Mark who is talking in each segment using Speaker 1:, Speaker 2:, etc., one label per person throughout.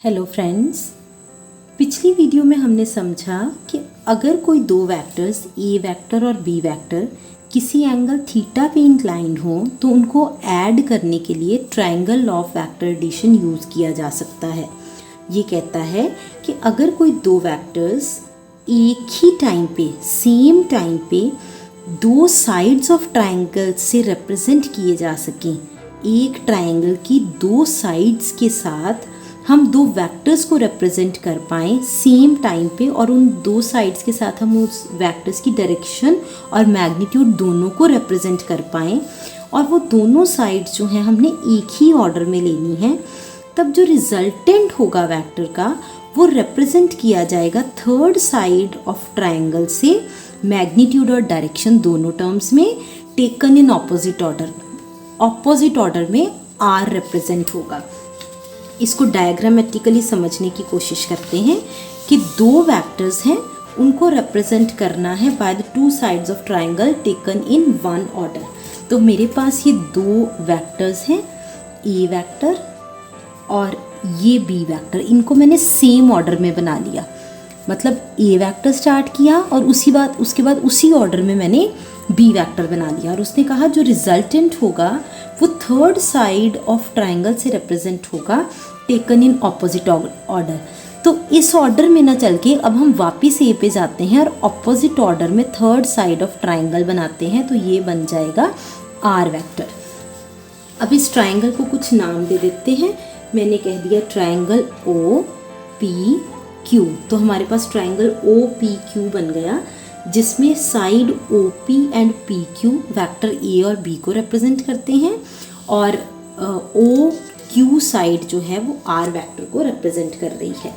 Speaker 1: Hello friends, पिछली video में हमने समझा कि अगर कोई दो वेक्टर्स ए वेक्टर और बी वेक्टर किसी एंगल थीटा पे इंक्लाइंड हो तो उनको ऐड करने के लिए triangle law of vector addition use किया जा सकता है। ये कहता है कि अगर कोई दो वेक्टर्स एक ही टाइम पे सेम टाइम पे दो साइड्स ऑफ ट्रायंगल से रिप्रेजेंट किए जा सकें, एक ट्रायंगल की दो साइड्स के साथ हम दो वेक्टर्स को रिप्रेजेंट कर पाएँ सेम टाइम पे और उन दो साइड्स के साथ हम उस वेक्टर्स की डायरेक्शन और मैग्नीट्यूड दोनों को रिप्रेजेंट कर पाएँ और वो दोनों साइड्स जो हैं हमने एक ही ऑर्डर में लेनी है, तब जो रिजल्टेंट होगा वेक्टर का वो रिप्रेजेंट किया जाएगा थर्ड साइड ऑफ ट्रायंगल से मैग्नीट्यूड और डायरेक्शन दोनों टर्म्स में टेकन इन ऑपोजिट ऑर्डर में आर रिप्रेजेंट होगा। इसको डायग्रामेटिकली समझने की कोशिश करते हैं कि दो वेक्टर्स हैं, उनको रिप्रेजेंट करना है by the two sides of triangle taken in one order. तो मेरे पास ये दो वेक्टर्स हैं, ए वेक्टर और ये बी वेक्टर, इनको मैंने सेम ऑर्डर में बना लिया। मतलब ए वेक्टर स्टार्ट किया और उसके बाद उसी ऑर्डर में मैंने बी वेक्टर बना लिया और उसने कहा जो रिजल्टेंट होगा वो थर्ड साइड ऑफ ट्रायंगल से रिप्रेजेंट होगा टेकन इन ऑपोजिट ऑर्डर। तो इस ऑर्डर में ना चल के अब हम वापस ए पे जाते हैं और ऑपोजिट ऑर्डर में थर्ड साइड ऑफ ट्रायंगल बनाते हैं, तो ये बन जाएगा आर वेक्टर। अब इस ट्रायंगल को कुछ नाम दे देते हैं। मैंने कह दिया ट्रायंगल ओ पी क्यू, तो हमारे पास ट्रायंगल ओ पी क्यू बन गया जिसमें side O P and P Q vector A और बी को रिप्रेजेंट करते हैं और ओ क्यू साइड जो है वो आर वेक्टर को रिप्रेजेंट कर रही है।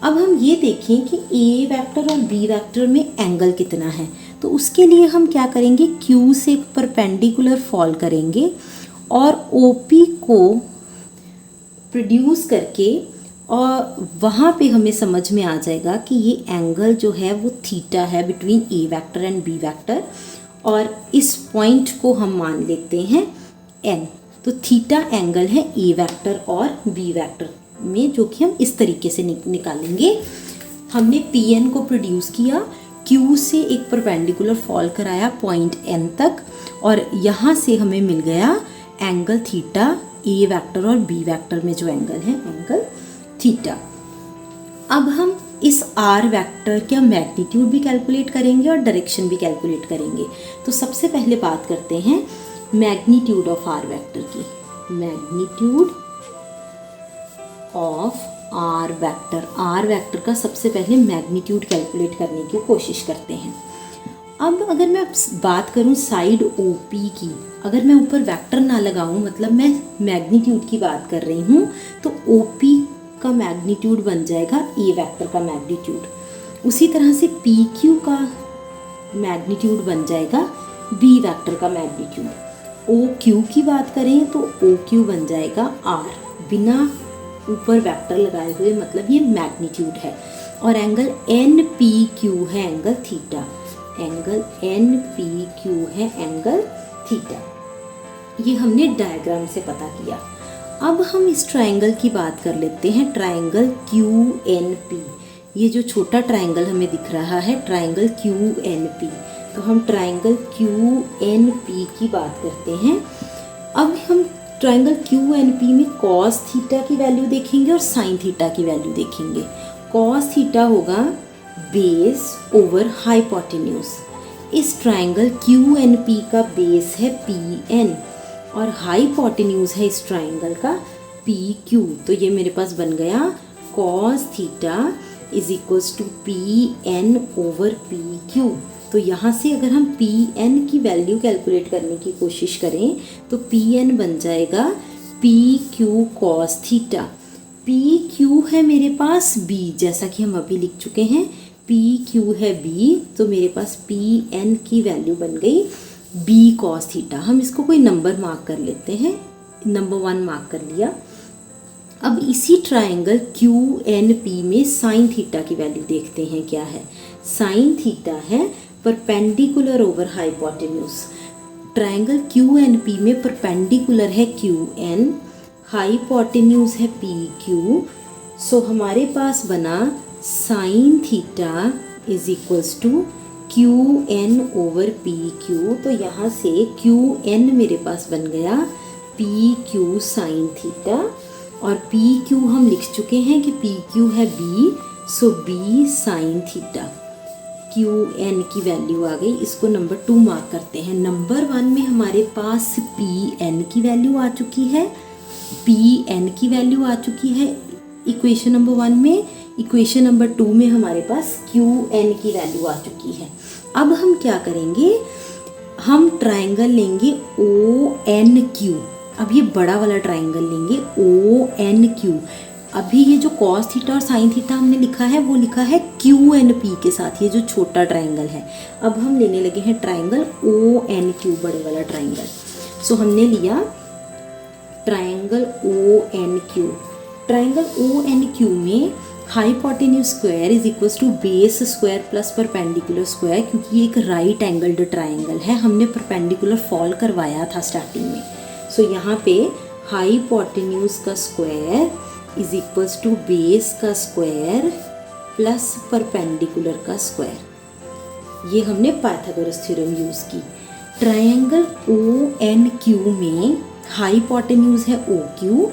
Speaker 1: अब हम ये देखें कि ए वेक्टर और बी वेक्टर में एंगल कितना है, तो उसके लिए हम क्या करेंगे, क्यू से परपेंडिकुलर फॉल करेंगे और ओ पी को प्रोड्यूस करके और वहाँ पे हमें समझ में आ जाएगा कि ये एंगल जो है वो थीटा है between A vector and B vector और इस पॉइंट को हम मान लेते हैं एन। तो थीटा एंगल है ए वेक्टर और बी वेक्टर में, जो कि हम इस तरीके से निकालेंगे। हमने पी एन को प्रोड्यूस किया, क्यू से एक परपेंडिकुलर फॉल कराया पॉइंट एन तक और यहाँ से हमें मिल गया एंगल थीटा ए वेक्टर और बी वेक्टर में जो एंगल है एंगल थीटा। अब हम इस आर वेक्टर का मैग्नीट्यूड भी कैलकुलेट करेंगे और डायरेक्शन भी कैलकुलेट करेंगे। तो सबसे पहले बात करते हैं मैग्नीट्यूड ऑफ आर वेक्टर की। मैग्नीट्यूड ऑफ आर वेक्टर का सबसे पहले मैग्नीट्यूड कैलकुलेट करने की कोशिश करते हैं। अब अगर मैं बात करूं साइड ओ पी की, अगर मैं ऊपर वेक्टर ना लगाऊं, मतलब मैं मैग्नीट्यूड की बात कर रही हूं, तो ओ पी का मैग्नीट्यूड बन जाएगा ए वेक्टर का मैग्नीट्यूड। उसी तरह से पी क्यू का मैग्नीट्यूड बन जाएगा बी वेक्टर का मैग्नीट्यूड। ओ क्यू की बात करें तो ओ क्यू बन जाएगा आर, बिना ऊपर वेक्टर लगाए हुए, मतलब ये मैग्नीट्यूड है। और एंगल एन पी क्यू है angle theta, angle N P Q है एंगल थीटा। ये हमने डायग्राम से पता किया। अब हम इस ट्रायंगल की बात कर लेते हैं, ट्रायंगल क्यू एन पी। ये जो छोटा ट्रायंगल हमें दिख रहा है ट्रायंगल क्यू एन पी, तो हम ट्रायंगल क्यू एन पी की बात करते हैं। अब हम ट्रायंगल क्यू एन पी में कॉस थीटा की वैल्यू देखेंगे और साइन थीटा की वैल्यू देखेंगे। कॉस थीटा होगा बेस ओवर हाइपोटेन्यूज। इस ट्रायंगल क्यू एन पी का बेस है पी एन और हाइपोटेन्यूज है इस ट्रायंगल का पी क्यू। तो ये मेरे पास बन गया cos theta is equals to P N over P Q. तो यहाँ से अगर हम पी एन की वैल्यू कैलकुलेट करने की कोशिश करें तो पी एन बन जाएगा P Q cos theta. P Q है मेरे पास बी, जैसा कि हम अभी लिख चुके हैं, पी क्यू है बी, तो मेरे पास पी एन की वैल्यू बन गई बी कॉस थीटा। हम इसको कोई नंबर मार्क कर लेते हैं, नंबर 1 मार्क कर लिया। अब इसी ट्रायंगल क्यू एन पी में साइन थीटा की वैल्यू देखते हैं क्या है। साइन थीटा है perpendicular over hypotenuse. Triangle Q N P में परपेंडिकुलर है क्यू एन, हाइपोटेन्यूज है पी क्यू, सो हमारे पास बना sine theta is equals to Q N over P Q. तो यहाँ से क्यू एन मेरे पास बन गया पी क्यू साइन थीटा, और पी क्यू हम लिख चुके हैं कि पी क्यू है B, so B sine theta. Q N की वैल्यू आ गई, इसको नंबर 2 मार्क करते हैं। नंबर 1 में हमारे पास पी एन की वैल्यू आ चुकी है, पी एन की वैल्यू आ चुकी है इक्वेशन नंबर 1 में। इक्वेशन नंबर 2 में हमारे पास क्यू एन की वैल्यू आ चुकी है। अब हम क्या करेंगे, हम ट्राइंगल लेंगे ओ एन क्यू। अब ये बड़ा वाला ट्राइंगल लेंगे ओ एन क्यू। अभी ये जो कॉस थीटा और साइन थीटा हमने लिखा है वो लिखा है क्यू एन पी के साथ, ये जो छोटा ट्राइंगल है। अब हम लेने लगे हैं ट्राइंगल ओ एन क्यू, बड़े वाला ट्राइंगल। सो हमने लिया triangle O N Q. Triangle O N Q में hypotenuse square is equals to base square plus perpendicular square, क्योंकि ये एक राइट एंगल्ड ट्राइंगल है। हमने परपेंडिकुलर फॉल करवाया था स्टार्टिंग में। सो यहाँ पे हाइपोटेन्यूज का square is equals to base का स्क्वायर प्लस परपेंडिकुलर का स्क्वायर। ये हमने पाइथागोरस थ्योरम यूज़ की। ट्राइंगल ओ एन क्यू में हाइपोटेन्यूज है ओ क्यू,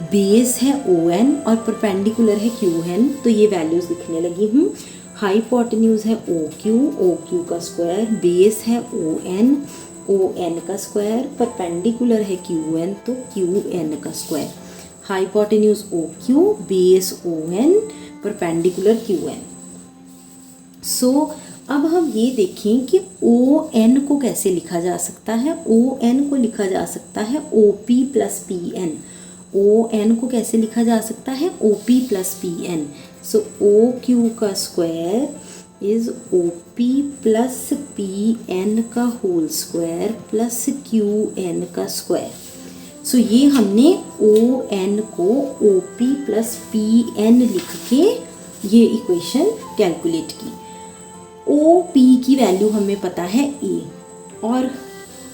Speaker 1: बेस है ओ एन और परपेंडिकुलर है क्यू एन। तो ये वैल्यूज़ लिखने लगी हूँ। हाइपोटेन्यूज है ओ क्यू का स्क्वायर, बेस है ओ एन का स्क्वायर, परपेंडिकुलर है क्यू एन तो क्यू एन का square. Hypotenuse O Q, base ओ N, perpendicular Q N. So अब हम ये देखें कि ओ एन को कैसे लिखा जा सकता है। ओ एन को लिखा जा सकता है O P plus P N. O N को कैसे लिखा जा सकता है O P plus P N. So O Q का square is O P plus P N का whole square plus Q N का स्क्वायर। सो ये हमने ओ एन को O P plus P N लिख के ये इक्वेशन कैलकुलेट की। ओ पी की वैल्यू हमें पता है ए, और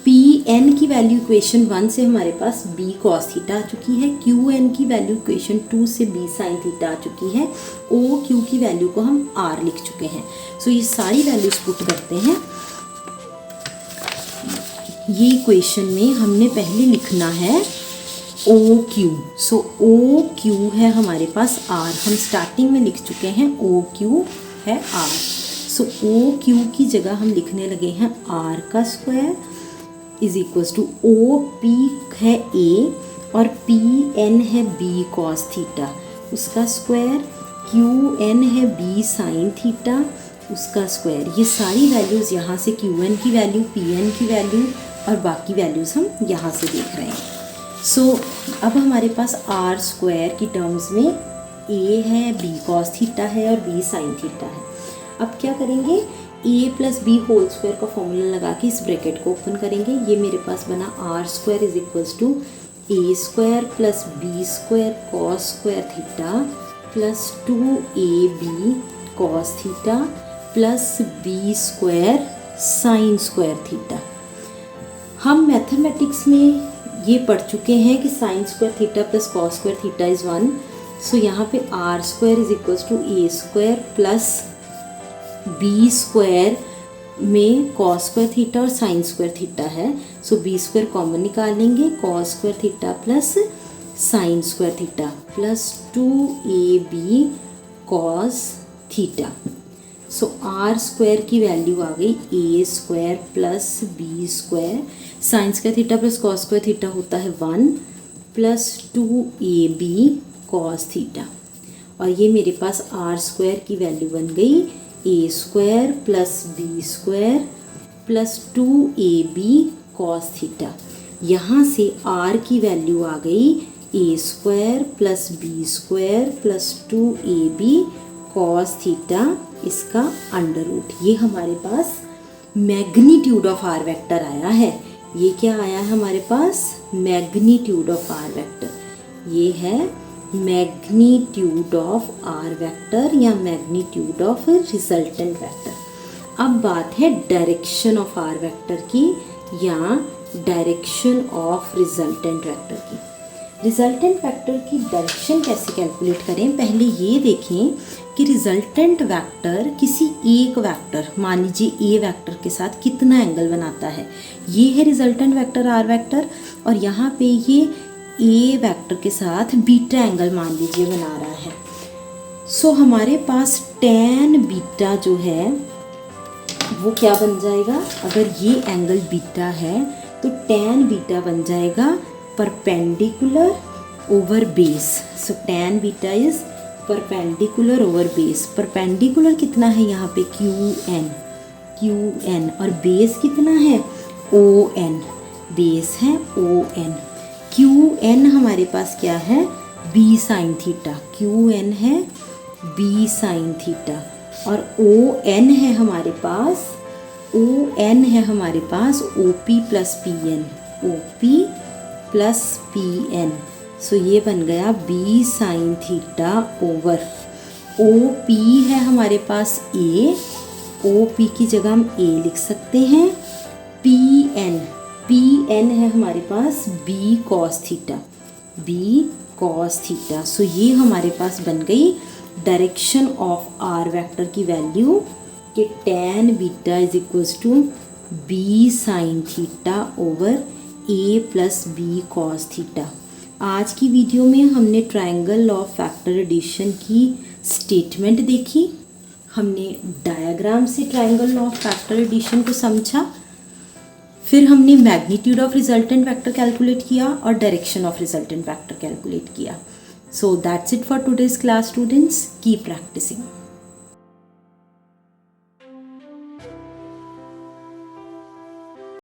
Speaker 1: पी एन की वैल्यू इक्वेशन 1 से हमारे पास बी कॉस थीटा आ चुकी है। क्यू एन की वैल्यू इक्वेशन 2 से बी साइन थीटा आ चुकी है। ओ क्यू की वैल्यू को हम आर लिख चुके हैं। सो ये सारी वैल्यूज पुट करते हैं। ये इक्वेशन में हमने पहले लिखना है ओ क्यू। सो ओ क्यू है हमारे पास आर, हम स्टार्टिंग में लिख चुके हैं ओ क्यू है आर। सो ओ क्यू की जगह हम लिखने लगे हैं आर का square is equals to O P है ए और पी एन है बी कॉस थीटा उसका स्क्वायर, क्यू एन है बी साइन थीटा उसका स्क्वायर। ये सारी वैल्यूज़ यहाँ से क्यू एन की वैल्यू, पी एन की वैल्यू और बाकी वैल्यूज़ हम यहाँ से देख रहे हैं। सो अब हमारे पास आर स्क्वायर की टर्म्स में ए है, बी कॉस थीटा है और बी साइन थीटा है। अब क्या करेंगे, ए प्लस बी होल स्क्वायर का फॉर्मूला लगा के इस ब्रैकेट को ओपन करेंगे। ये मेरे पास बना R square is equals to A square plus B square cos square theta plus 2ab cos theta plus B square sine square theta. हम मैथमेटिक्स में ये पढ़ चुके हैं कि sine square theta plus cos square theta is 1। So यहाँ पे R square is equals to A square plus B square में कॉस स्क्वायर थीटा और साइन स्क्वायर थीटा है। सो बी स्क्वायर कॉमन निकाल लेंगे, cos square theta plus sine square theta plus 2ab cos theta. So R square की value आ गई A square plus B square, sine square theta plus cos square theta होता है 1 plus 2ab cos theta. और ये मेरे पास R square की वैल्यू बन गई A square plus B square plus 2ab cos theta. यहाँ से आर की वैल्यू आ गई A square plus B square plus 2ab cos theta इसका अंडर रूट। ये हमारे पास मैग्नीट्यूड ऑफ आर वेक्टर आया है। ये क्या आया है हमारे पास, मैग्नीट्यूड ऑफ आर वेक्टर। ये है मैग्नीट्यूड ऑफ आर वेक्टर या मैग्नीट्यूड ऑफ रिजल्टेंट वेक्टर। अब बात है डायरेक्शन ऑफ आर वेक्टर की या डायरेक्शन ऑफ रिजल्टेंट वेक्टर की। रिजल्टेंट वेक्टर की डायरेक्शन कैसे कैलकुलेट करें, पहले ये देखें कि रिजल्टेंट वेक्टर किसी एक वेक्टर, मान लीजिए ए वेक्टर के साथ कितना एंगल बनाता है। ये है रिजल्टेंट वेक्टर आर वेक्टर, और यहाँ पे ये ए वेक्टर के साथ बीटा एंगल मान लीजिए बना रहा है। सो हमारे पास tan बीटा जो है वो क्या बन जाएगा, अगर ये एंगल बीटा है तो tan बीटा बन जाएगा perpendicular over base. So tan beta is perpendicular over base. Perpendicular कितना है यहाँ पे QN, और बेस कितना है ON, बेस है ON। QN हमारे पास क्या है B साइन थीटा, QN है B साइन थीटा, और ON है हमारे पास OP plus PN, OP plus PN। सो ये बन गया B sine theta over OP है हमारे पास A, OP की जगह हम A लिख सकते हैं। PN है हमारे पास B cos थीटा। सो ये हमारे पास बन गई डायरेक्शन ऑफ आर वेक्टर की वैल्यू कि tan beta is equals to B sine theta over A plus B cos theta. आज की वीडियो में हमने ट्रायंगल ऑफ वेक्टर एडिशन की स्टेटमेंट देखी, हमने डायग्राम से ट्रायंगल ऑफ वेक्टर एडिशन को समझा, फिर हमने magnitude of resultant vector calculate किया और direction of resultant vector calculate किया। So that's it for today's class students, keep practising.